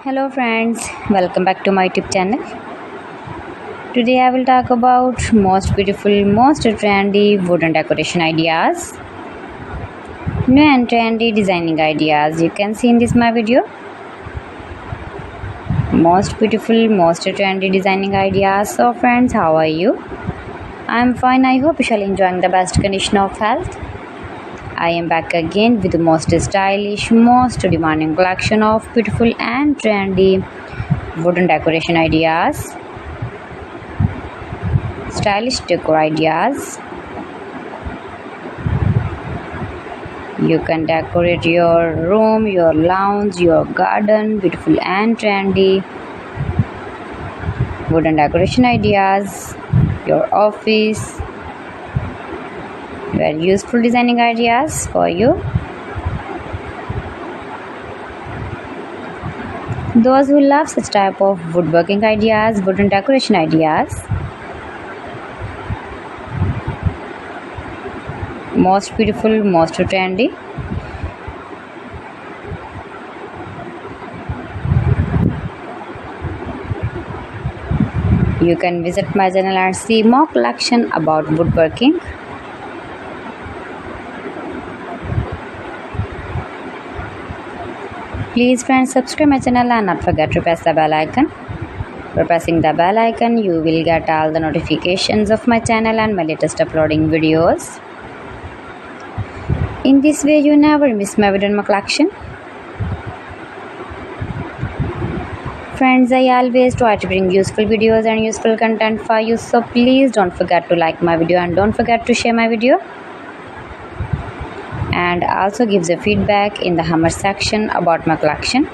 Hello friends, welcome back to my YouTube channel. Today I will talk about most beautiful, most trendy wooden decoration ideas. New and trendy designing ideas you can see in this my video. Most beautiful, most trendy designing ideas. So friends, how are you? I am fine. I hope you shall enjoying the best condition of health. I am back again with the most stylish, most demanding collection of beautiful and trendy wooden decoration ideas, stylish decor ideas. You can decorate your room, your lounge, your garden, beautiful and trendy wooden decoration ideas, your office. Very useful designing ideas for you. Those who love such type of woodworking ideas, wooden decoration ideas. Most beautiful, most trendy. You can visit my channel and see more collection about woodworking. Please friends, subscribe my channel and not forget to press the bell icon. By pressing the bell icon, you will get all the notifications of my channel and my latest uploading videos. In this way, you never miss my video in my collection. Friends, I always try to bring useful videos and useful content for you, so please don't forget to like my video and don't forget to share my video. And also gives a feedback in the comment section about my collection.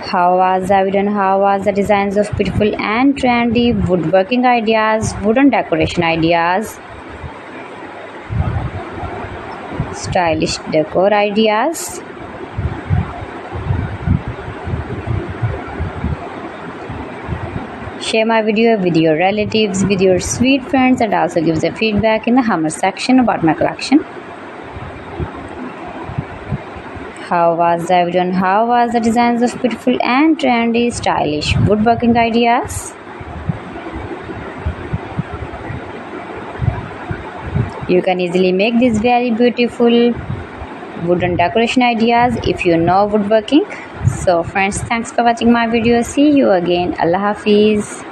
How was the video and how was the designs of beautiful and trendy woodworking ideas, wooden decoration ideas, stylish decor ideas. Share my video with your relatives, with your sweet friends, and also gives a feedback in the comment section about my collection. How was the video and how was the designs of beautiful and trendy stylish woodworking ideas? You can easily make these very beautiful wooden decoration ideas if you know woodworking. So friends, thanks for watching my video. See you again. Allah Hafiz.